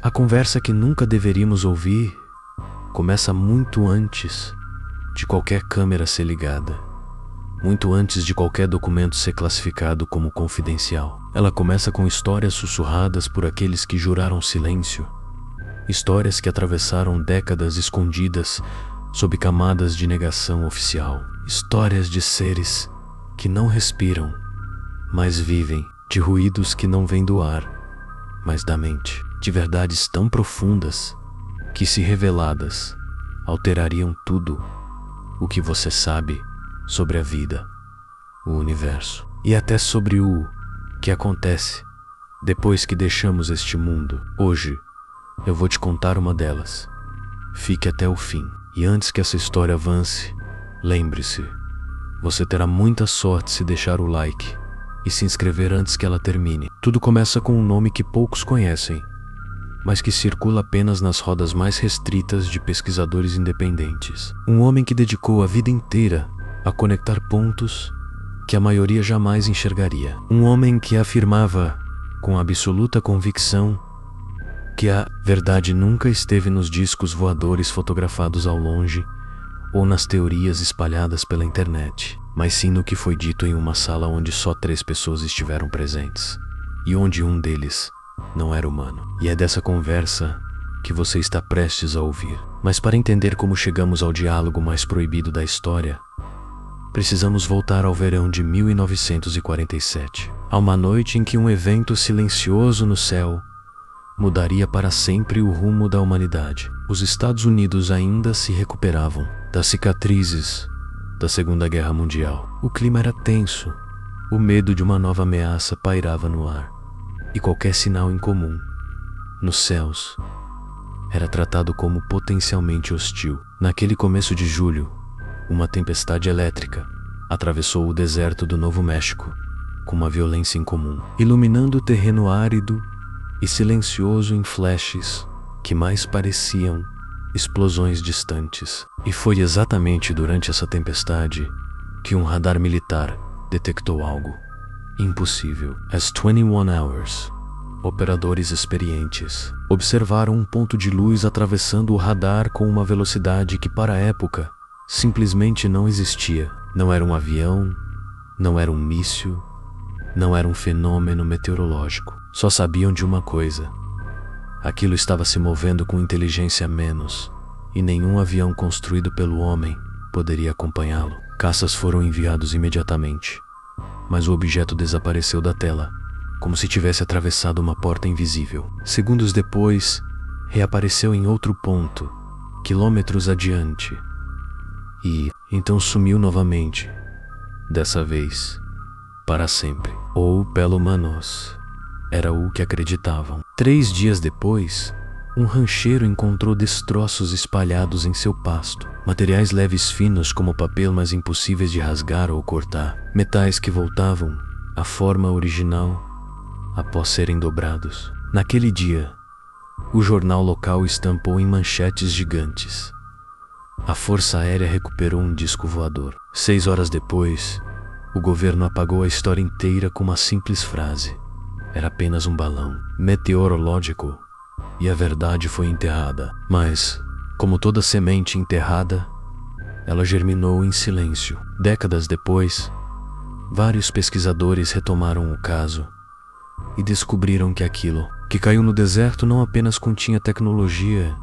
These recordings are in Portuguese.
A conversa que nunca deveríamos ouvir começa muito antes de qualquer câmera ser ligada, muito antes de qualquer documento ser classificado como confidencial. Ela começa com histórias sussurradas por aqueles que juraram silêncio, histórias que atravessaram décadas escondidas sob camadas de negação oficial, histórias de seres que não respiram, mas vivem, de ruídos que não vêm do ar, mas da mente, de verdades tão profundas que, se reveladas, alterariam tudo o que você sabe sobre a vida, o universo e até sobre o que acontece depois que deixamos este mundo. Hoje eu vou te contar uma delas. Fique até o fim. E antes que essa história avance, lembre-se, você terá muita sorte se deixar o like e se inscrever antes que ela termine. Tudo começa com um nome que poucos conhecem, mas que circula apenas nas rodas mais restritas de pesquisadores independentes. Um homem que dedicou a vida inteira a conectar pontos que a maioria jamais enxergaria. Um homem que afirmava com absoluta convicção que a verdade nunca esteve nos discos voadores fotografados ao longe ou nas teorias espalhadas pela internet, mas sim no que foi dito em uma sala onde só 3 pessoas estiveram presentes e onde um deles não era humano. E é dessa conversa que você está prestes a ouvir. Mas para entender como chegamos ao diálogo mais proibido da história, precisamos voltar ao verão de 1947, a uma noite em que um evento silencioso no céu mudaria para sempre o rumo da humanidade. Os Estados Unidos ainda se recuperavam das cicatrizes da Segunda Guerra Mundial. O clima era tenso, o medo de uma nova ameaça pairava no ar, e qualquer sinal incomum nos céus era tratado como potencialmente hostil. Naquele começo de julho, uma tempestade elétrica atravessou o deserto do Novo México com uma violência incomum, iluminando o terreno árido e silencioso em flashes que mais pareciam explosões distantes. E foi exatamente durante essa tempestade que um radar militar detectou algo impossível. Às 21 hours, operadores experientes observaram um ponto de luz atravessando o radar com uma velocidade que, para a época, simplesmente não existia. Não era um avião, não era um míssil, não era um fenômeno meteorológico. Só sabiam de uma coisa: aquilo estava se movendo com inteligência a menos, e nenhum avião construído pelo homem poderia acompanhá-lo. Caças foram enviados imediatamente, mas o objeto desapareceu da tela, como se tivesse atravessado uma porta invisível. Segundos depois, reapareceu em outro ponto, quilômetros adiante, e então sumiu novamente, dessa vez para sempre. Ou, pelo menos, era o que acreditavam. 3 dias depois, um rancheiro encontrou destroços espalhados em seu pasto. Materiais leves finos como papel, mas impossíveis de rasgar ou cortar. Metais que voltavam à forma original após serem dobrados. Naquele dia, o jornal local estampou em manchetes gigantes: a Força Aérea recuperou um disco voador. 6 horas depois, o governo apagou a história inteira com uma simples frase: era apenas um balão meteorológico, e a verdade foi enterrada. Mas, como toda semente enterrada, ela germinou em silêncio. Décadas depois, vários pesquisadores retomaram o caso e descobriram que aquilo que caiu no deserto não apenas continha tecnologia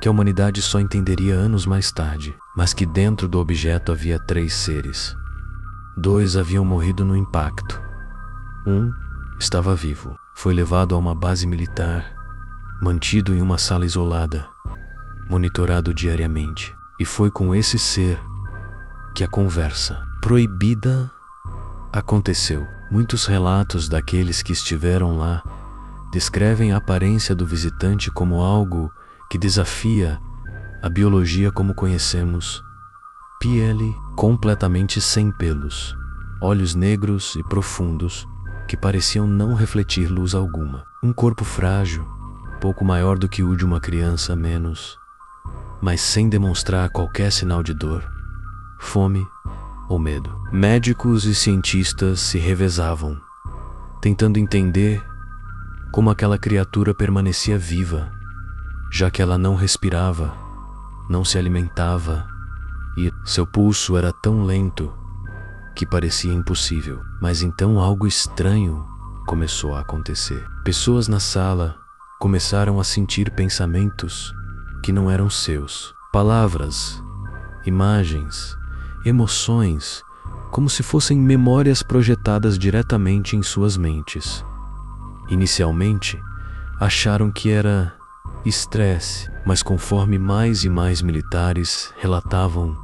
que a humanidade só entenderia anos mais tarde, mas que dentro do objeto havia 3 seres. 2 haviam morrido no impacto. Um estava vivo. Foi levado a uma base militar, mantido em uma sala isolada, monitorado diariamente. E foi com esse ser que a conversa proibida aconteceu. Muitos relatos daqueles que estiveram lá descrevem a aparência do visitante como algo que desafia a biologia como conhecemos. Pele completamente sem pelos, olhos negros e profundos que pareciam não refletir luz alguma. Um corpo frágil, pouco maior do que o de uma criança a menos, mas sem demonstrar qualquer sinal de dor, fome ou medo. Médicos e cientistas se revezavam, tentando entender como aquela criatura permanecia viva, já que ela não respirava, não se alimentava e seu pulso era tão lento que parecia impossível. Mas então algo estranho começou a acontecer. Pessoas na sala começaram a sentir pensamentos que não eram seus. Palavras, imagens, emoções, como se fossem memórias projetadas diretamente em suas mentes. Inicialmente, acharam que era estresse, mas conforme mais e mais militares relatavam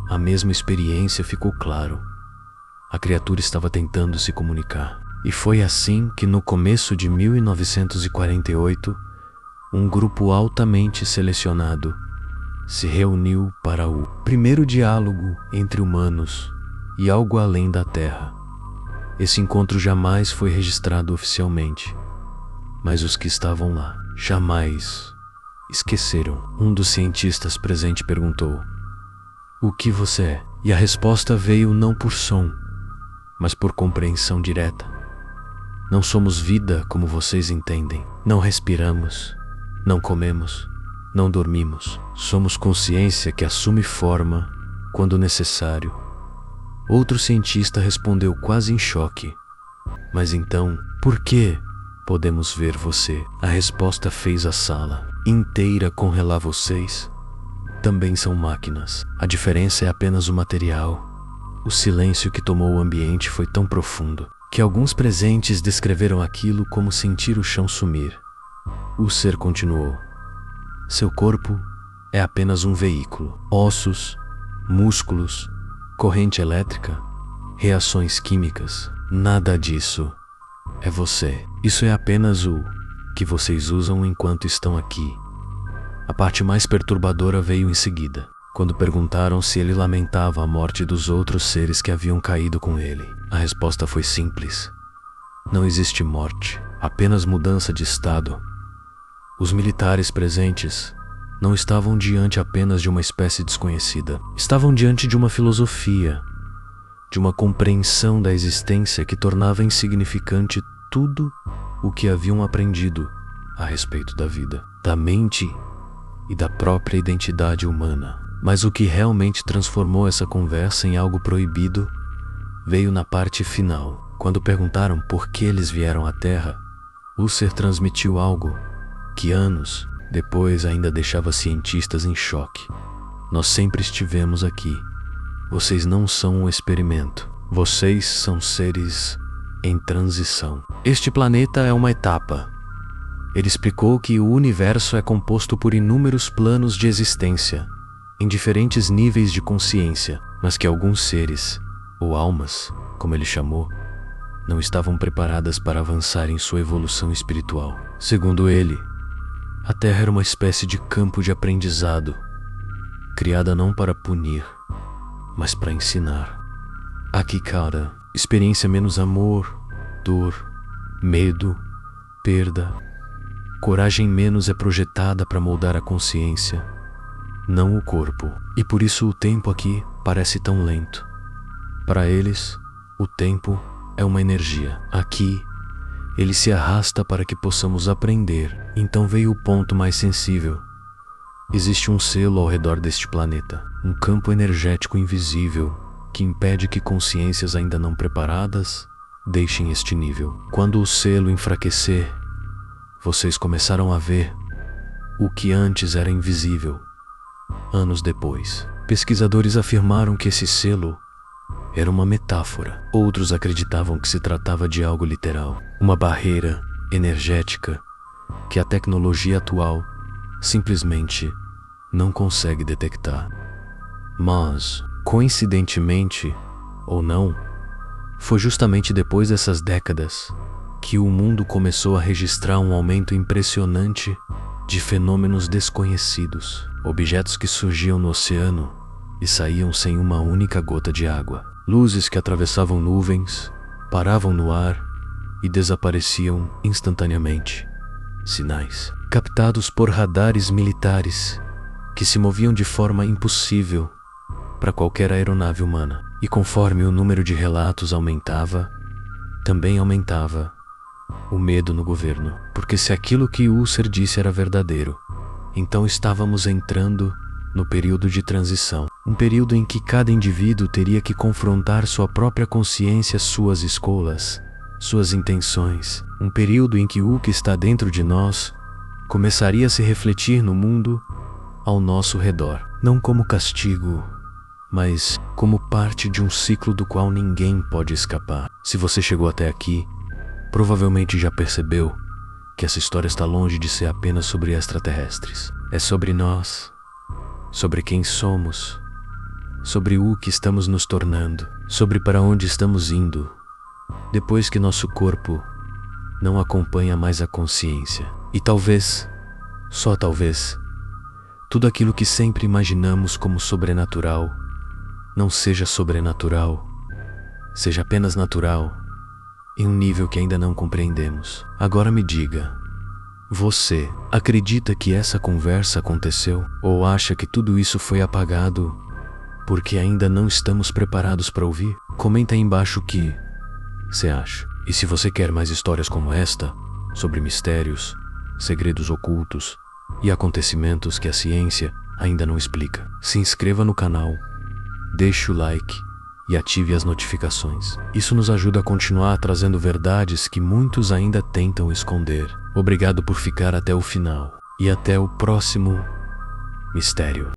a mesma experiência, ficou claro: a criatura estava tentando se comunicar. E foi assim que, no começo de 1948, um grupo altamente selecionado se reuniu para o primeiro diálogo entre humanos e algo além da Terra. Esse encontro jamais foi registrado oficialmente, mas os que estavam lá jamais esqueceram. Um dos cientistas presente perguntou: "O que você é?" E a resposta veio não por som, mas por compreensão direta: "Não somos vida como vocês entendem. Não respiramos, não comemos, não dormimos. Somos consciência que assume forma quando necessário." Outro cientista respondeu quase em choque: "Mas então, por que podemos ver você?" A resposta fez a sala inteira congelar. "Vocês também são máquinas. A diferença é apenas o material." O silêncio que tomou o ambiente foi tão profundo que alguns presentes descreveram aquilo como sentir o chão sumir. O ser continuou: "Seu corpo é apenas um veículo. Ossos, músculos, corrente elétrica, reações químicas. Nada disso é você. Isso é apenas o que vocês usam enquanto estão aqui." A parte mais perturbadora veio em seguida, quando perguntaram se ele lamentava a morte dos outros seres que haviam caído com ele. A resposta foi simples: "Não existe morte, apenas mudança de estado." Os militares presentes não estavam diante apenas de uma espécie desconhecida. Estavam diante de uma filosofia, de uma compreensão da existência que tornava insignificante tudo o que haviam aprendido a respeito da vida, da mente e da própria identidade humana. Mas o que realmente transformou essa conversa em algo proibido veio na parte final. Quando perguntaram por que eles vieram à Terra, o ser transmitiu algo que anos depois ainda deixava cientistas em choque: "Nós sempre estivemos aqui. Vocês não são um experimento. Vocês são seres em transição. Este planeta é uma etapa." Ele explicou que o universo é composto por inúmeros planos de existência, em diferentes níveis de consciência, mas que alguns seres, ou almas, como ele chamou, não estavam preparadas para avançar em sua evolução espiritual. Segundo ele, a Terra era uma espécie de campo de aprendizado, criada não para punir, mas para ensinar. Aqui cada experiência menos amor, dor, medo, perda, coragem menos é projetada para moldar a consciência, não o corpo. E por isso o tempo aqui parece tão lento. Para eles, o tempo é uma energia. Aqui, ele se arrasta para que possamos aprender. Então veio o ponto mais sensível. Existe um selo ao redor deste planeta, um campo energético invisível que impede que consciências ainda não preparadas deixem este nível. Quando o selo enfraquecer, vocês começaram a ver o que antes era invisível. Anos depois, pesquisadores afirmaram que esse selo era uma metáfora. Outros acreditavam que se tratava de algo literal, uma barreira energética que a tecnologia atual simplesmente não consegue detectar. Mas, coincidentemente ou não, foi justamente depois dessas décadas que o mundo começou a registrar um aumento impressionante de fenômenos desconhecidos, objetos que surgiam no oceano e saíam sem uma única gota de água, luzes que atravessavam nuvens, paravam no ar e desapareciam instantaneamente, sinais captados por radares militares que se moviam de forma impossível para qualquer aeronave humana. E conforme o número de relatos aumentava, também aumentava o medo no governo. Porque se aquilo que Husserl disse era verdadeiro, então estávamos entrando no período de transição. Um período em que cada indivíduo teria que confrontar sua própria consciência, suas escolhas, suas intenções. Um período em que o que está dentro de nós começaria a se refletir no mundo ao nosso redor. Não como castigo, mas como parte de um ciclo do qual ninguém pode escapar. Se você chegou até aqui, provavelmente já percebeu que essa história está longe de ser apenas sobre extraterrestres. É sobre nós, sobre quem somos, sobre o que estamos nos tornando, sobre para onde estamos indo, depois que nosso corpo não acompanha mais a consciência. E talvez, só talvez, tudo aquilo que sempre imaginamos como sobrenatural não seja sobrenatural, seja apenas natural, em um nível que ainda não compreendemos. Agora me diga, você acredita que essa conversa aconteceu? Ou acha que tudo isso foi apagado porque ainda não estamos preparados para ouvir? Comenta aí embaixo o que você acha. E se você quer mais histórias como esta, sobre mistérios, segredos ocultos e acontecimentos que a ciência ainda não explica, se inscreva no canal, deixe o like e ative as notificações. Isso nos ajuda a continuar trazendo verdades que muitos ainda tentam esconder. Obrigado por ficar até o final e até o próximo mistério.